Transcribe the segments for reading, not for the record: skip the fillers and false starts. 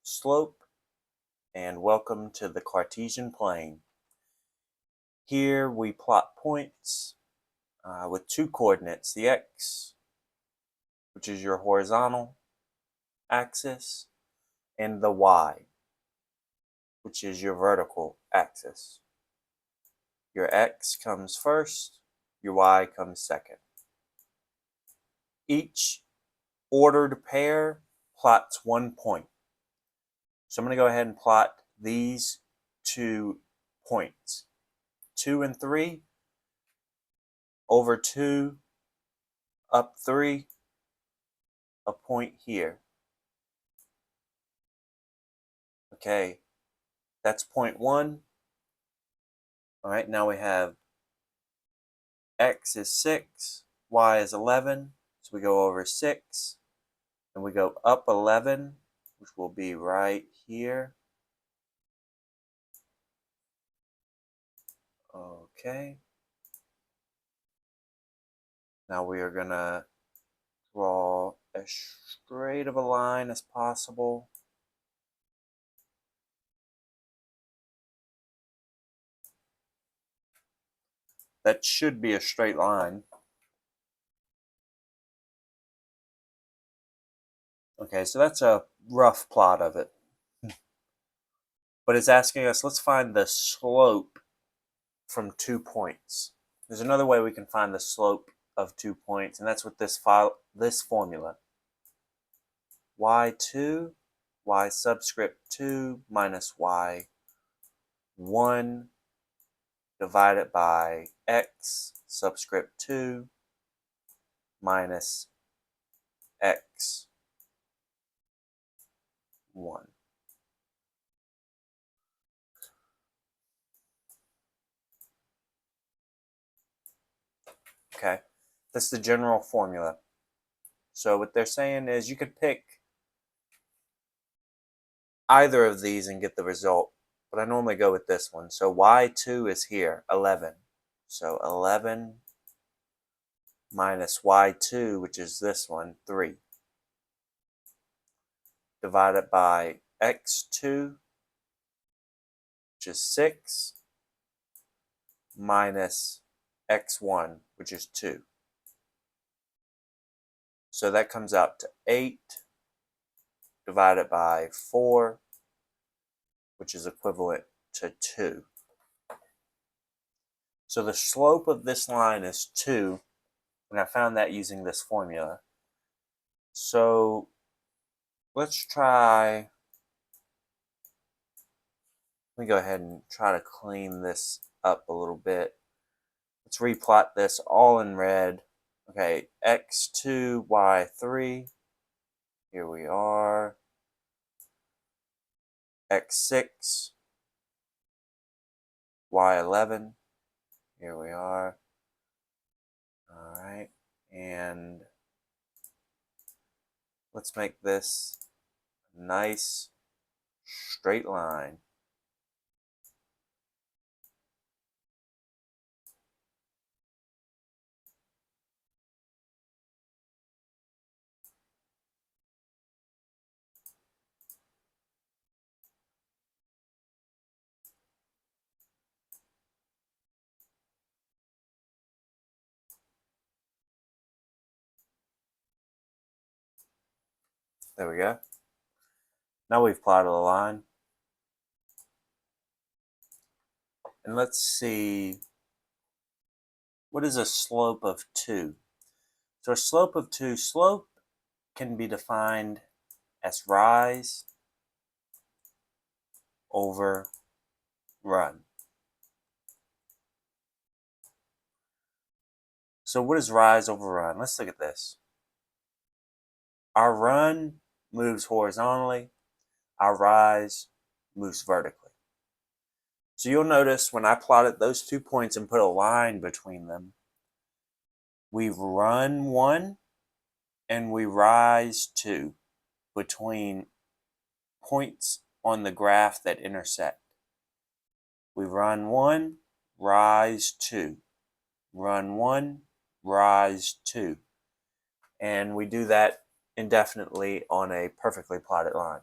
slope, and welcome to the Cartesian plane. Here we plot points with two coordinates, the x, which is your horizontal axis, and the y, which is your vertical axis. Your x comes first, your y comes second. Each ordered pair plots 1 point. So I'm going to go ahead and plot these 2 points. 2 and 3, over 2, up 3, a point here. Okay, that's point 1. All right, now we have x is 6, y is 11. So we go over 6, and we go up 11, which will be right here. Okay. Now we are going to draw as straight of a line as possible. That should be a straight line. Okay, so that's a rough plot of it. But it's asking us, let's find the slope from 2 points. There's another way we can find the slope of 2 points, and that's with this formula. y2, y subscript 2 minus y1 divided by x subscript 2 minus x1. Okay, that's the general formula. So what they're saying is you could pick either of these and get the result, but I normally go with this one. So y2 is here, 11. So 11 minus y2, which is this one, 3, divided by x2, which is 6, minus x1, which is 2. So that comes out to 8 divided by 4, which is equivalent to 2. So the slope of this line is 2, and I found that using this formula. So let's try, let me go ahead and try to clean this up a little bit. Let's replot this all in red. Okay, x2, y3, here we are. x6, y11, here we are. All right, and let's make this a nice straight line. There we go. Now we've plotted a line. And let's see, what is a slope of 2? So a slope of 2, slope can be defined as rise over run. So what is rise over run? Let's look at this. Our run moves horizontally, our rise moves vertically. So you'll notice when I plotted those 2 points and put a line between them, we run 1 and we rise 2 between points on the graph that intersect. We run 1, rise 2, run 1, rise 2. And we do that indefinitely on a perfectly plotted line.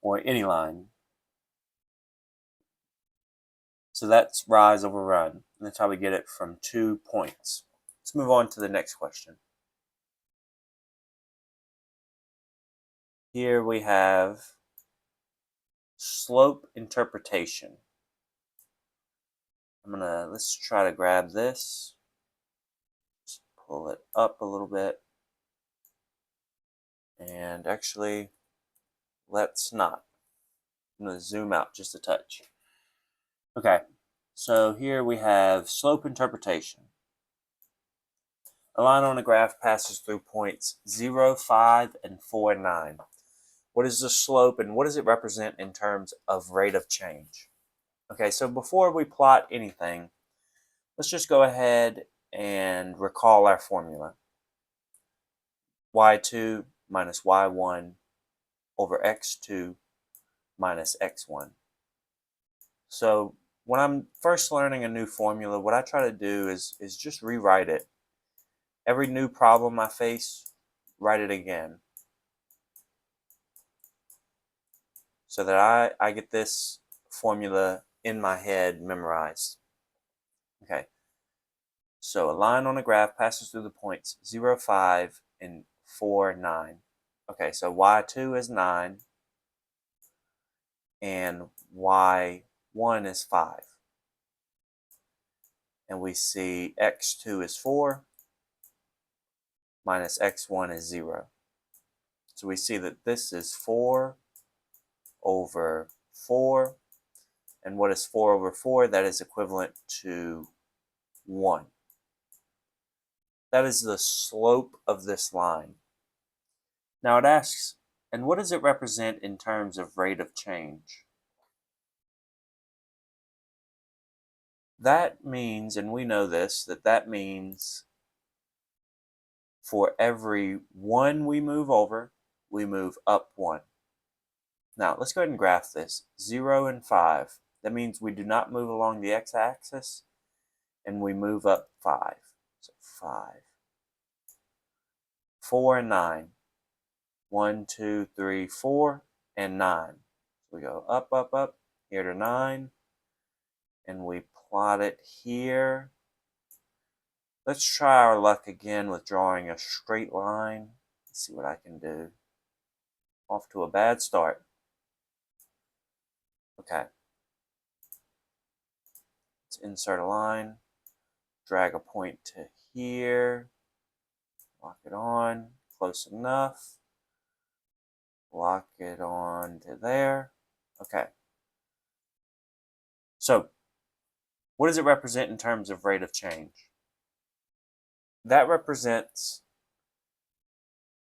or any line. So that's rise over run. And that's how we get it from 2 points. Let's move on to the next question. Here we have slope interpretation. Let's try to grab this. Just pull it up a little bit. And actually, let's not. I'm going to zoom out just a touch. Okay, so here we have slope interpretation. A line on a graph passes through points 0, 5, and 4, 9. What is the slope and what does it represent in terms of rate of change? Okay, so before we plot anything, let's just go ahead and recall our formula. y2 minus y1 over x2 minus x1. So when I'm first learning a new formula, what I try to do is just rewrite it. Every new problem I face, write it again. So that I get this formula in my head memorized. Okay, so a line on a graph passes through the points 0, 5, and 4, 9. Okay, so y2 is 9, and y1 is 5. And we see x2 is 4, minus x1 is 0. So we see that this is 4 over 4. And what is 4 over 4? That is equivalent to 1. That is the slope of this line. Now it asks, and what does it represent in terms of rate of change? That means, and we know this, that means for every 1 we move over, we move up 1. Now let's go ahead and graph this. 0 and 5. That means we do not move along the x-axis, and we move up 5. So 5. 4 and 9. 1, 2, 3, 4, and 9. So we go up, up, up, here to 9, and we plot it here. Let's try our luck again with drawing a straight line. Let's see what I can do. Off to a bad start. Okay. Let's insert a line, drag a point to here, lock it on, close enough. Lock it on to there. Okay. So, what does it represent in terms of rate of change? That represents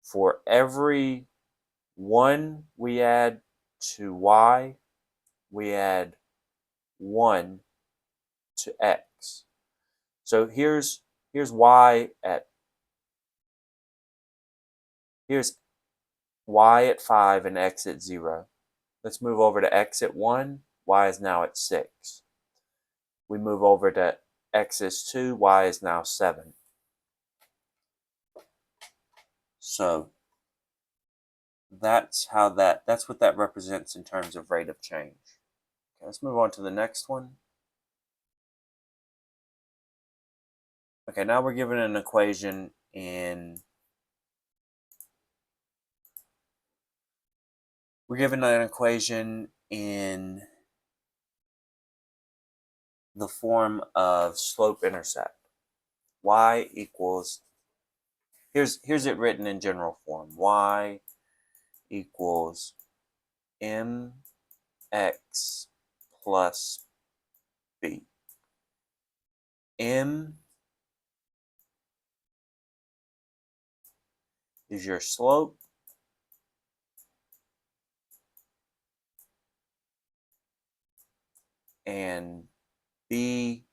for every 1 we add to y, we add 1 to x. So here's y at here's y at 5 and x at 0. Let's move over to x at 1. Y is now at 6. We move over to x is 2. Y is now 7. So that's what that represents in terms of rate of change. Okay, let's move on to the next one. Okay, now we're given an equation in the form of slope-intercept. Y equals, here's it written in general form. Y equals mx plus b. M is your slope, and b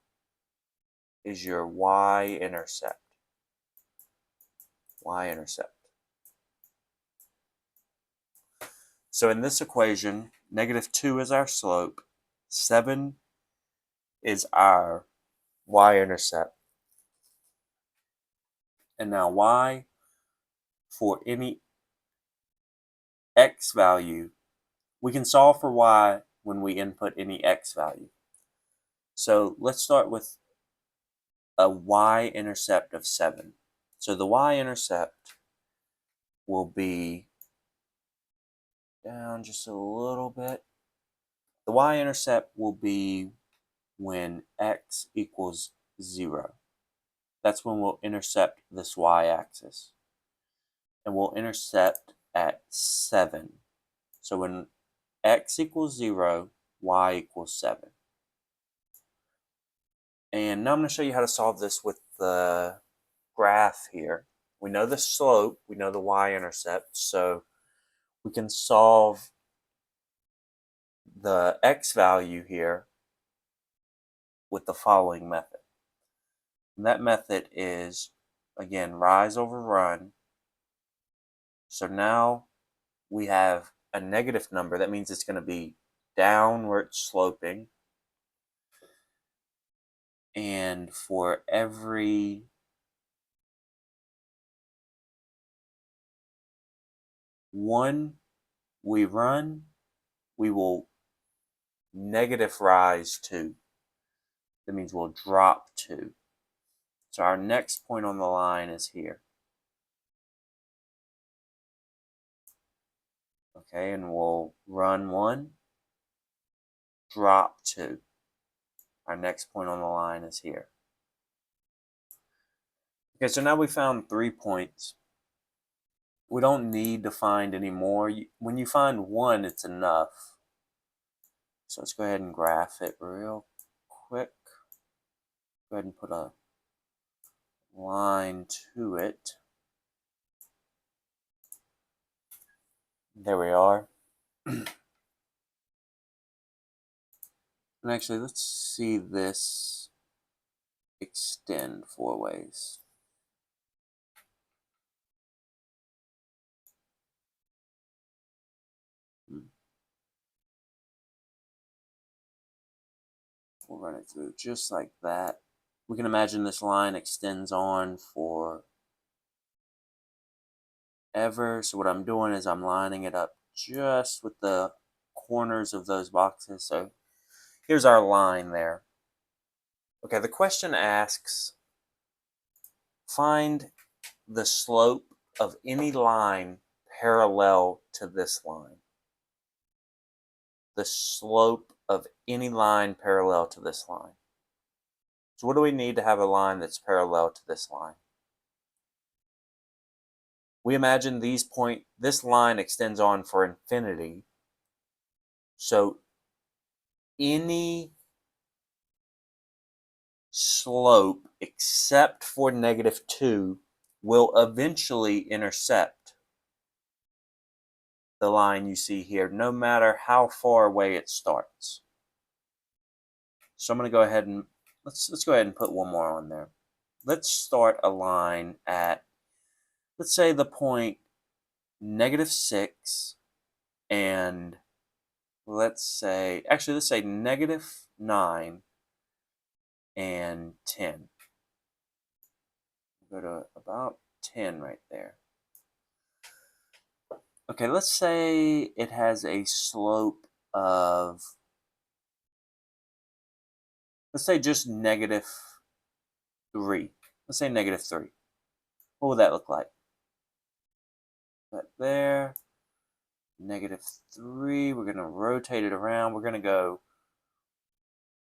is your y-intercept. Y-intercept. So in this equation, -2 is our slope, 7 is our y-intercept. And now y, for any x value, We can solve for y when we input any x value. So let's start with a y-intercept of 7. So the y-intercept will be down just a little bit. The y-intercept will be when x equals 0. That's when we'll intercept this y-axis. And we'll intercept at 7. So when x equals 0, y equals 7. And now I'm going to show you how to solve this with the graph here. We know the slope, we know the y-intercept, so we can solve the x value here with the following method. And that method is, again, rise over run. So now we have a negative number. That means it's going to be downward sloping. And for every one we run, we will negative rise 2. That means we'll drop 2. So our next point on the line is here. Okay, and we'll run 1, drop 2. Our next point on the line is here. Okay, so now we found 3 points. We don't need to find any more. When you find 1, it's enough. So let's go ahead and graph it real quick. Go ahead and put a line to it. There we are. And actually, let's see this extend 4 ways. We'll run it through just like that. We can imagine this line extends on for ever. So what I'm doing is I'm lining it up just with the corners of those boxes. So here's our line there. Okay, the question asks, find the slope of any line parallel to this line. The slope of any line parallel to this line. So what do we need to have a line that's parallel to this line? We imagine this line extends on for infinity. So any slope except for -2 will eventually intercept the line you see here, no matter how far away it starts. So I'm going to go ahead and let's go ahead and put one more on there. Let's start a line at, let's say, the point -6 and let's say -9 and 10. Go to about 10 right there. Okay, let's say it has a slope of, let's say just -3. Let's say -3. What would that look like? Right there, -3. We're going to rotate it around. We're going to go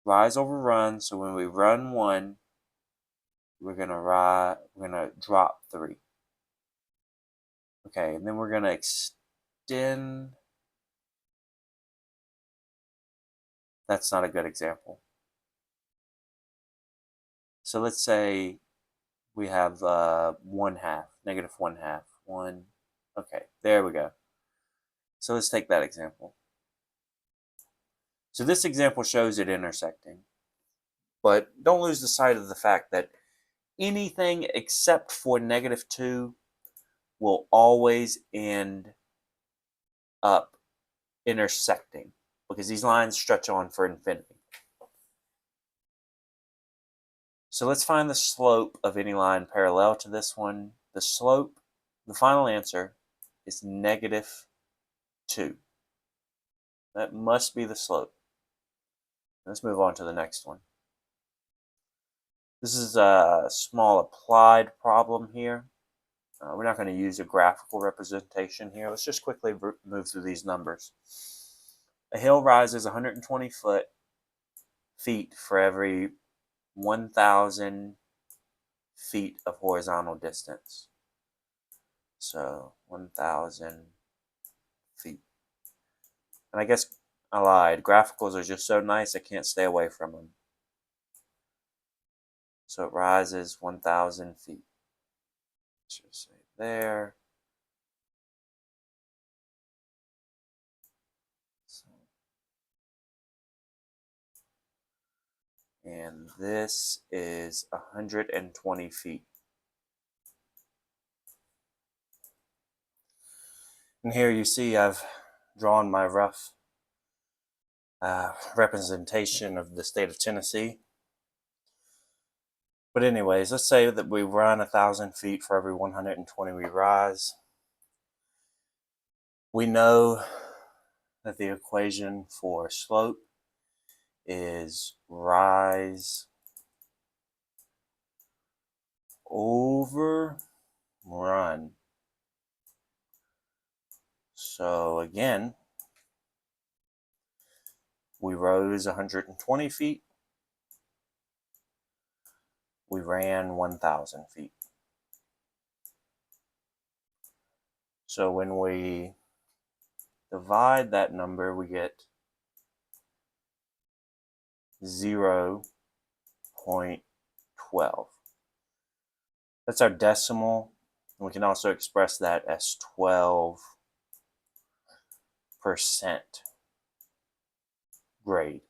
rise over run. So when we run 1, we're going to drop 3. Okay, and then we're going to extend. That's not a good example. So let's say we have 1/2, -1/2. 1. Okay, there we go. So let's take that example. So this example shows it intersecting. But don't lose the sight of the fact that anything except for -2 will always end up intersecting because these lines stretch on for infinity. So let's find the slope of any line parallel to this one. The slope, the final answer, is -2. That must be the slope. Let's move on to the next one. This is a small applied problem here. We're not going to use a graphical representation here. Let's just quickly move through these numbers. A hill rises 120 feet for every 1,000 feet of horizontal distance. So 1,000 feet. And I guess I lied. Graphicals are just so nice I can't stay away from them. So it rises 1,000 feet. Let's just say there. And this is 120 feet. And here you see I've drawn my rough representation of the state of Tennessee. But anyways, let's say that we run 1,000 feet for every 120 we rise. We know that the equation for slope is rise over run. So again, we rose 120 feet. We ran 1,000 feet. So when we divide that number, we get 0.12. That's our decimal. And we can also express that as 12% grade.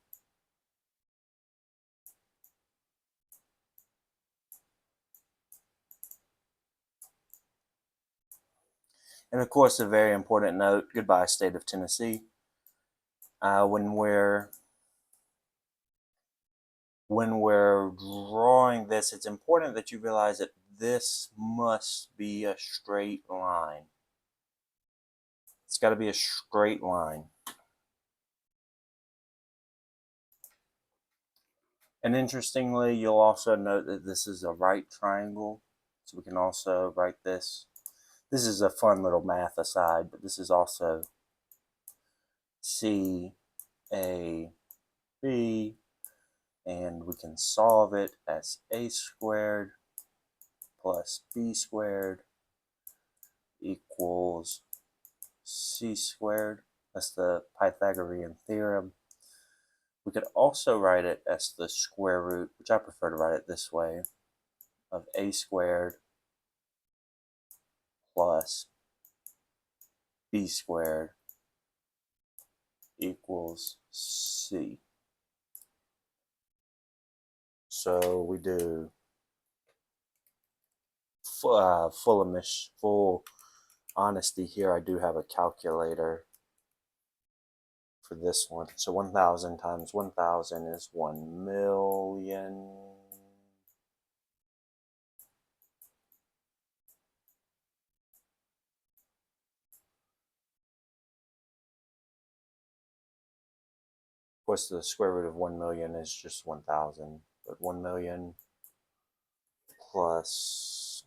And of course, a very important note, goodbye state of Tennessee. When we're drawing this, it's important that you realize that this must be a straight line. It's got to be a straight line. And interestingly, you'll also note that this is a right triangle. So we can also write this. This is a fun little math aside, but this is also CAB, and we can solve it as a squared plus b squared equals c squared. That's the Pythagorean theorem. We could also write it as the square root, which I prefer to write it this way, of a squared plus b squared equals c. So we do full honesty here. I do have a calculator for this one. So 1,000 times 1,000 is 1 million. Of course, the square root of 1 million is just 1,000, but 1 million plus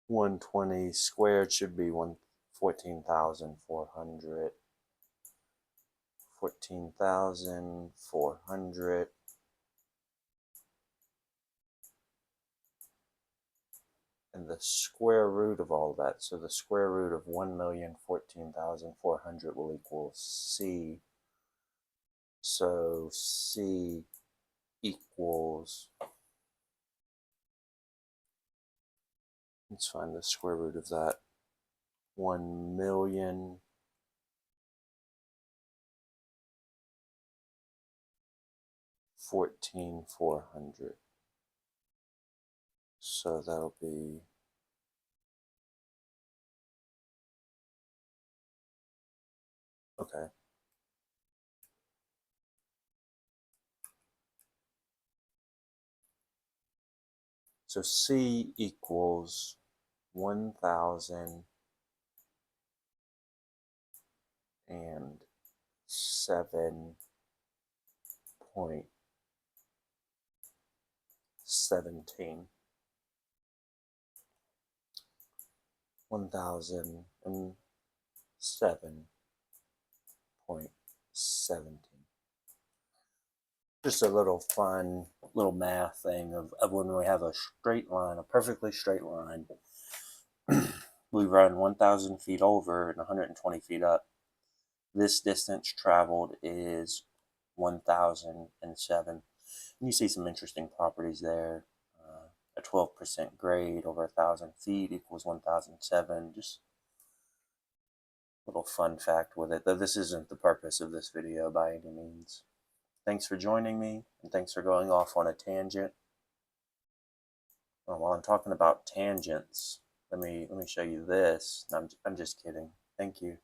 120 squared should be 14,400. 14,400. And the square root of all that, so the square root of 1,014,400 will equal c. So c equals, let's find the square root of that, 1,014,400. So that'll be, okay. So C equals 1,000 and 7.17. 1007.17. Just a little fun little math thing of when we have a straight line, a perfectly straight line. We run 1,000 feet over and 120 feet up. This distance traveled is 1,007. And you see some interesting properties there. A 12% grade over 1,000 feet equals 1,007. Just a little fun fact with it, though this isn't the purpose of this video by any means. Thanks for joining me, and thanks for going off on a tangent. While I'm talking about tangents, let me show you this. I'm just kidding. Thank you.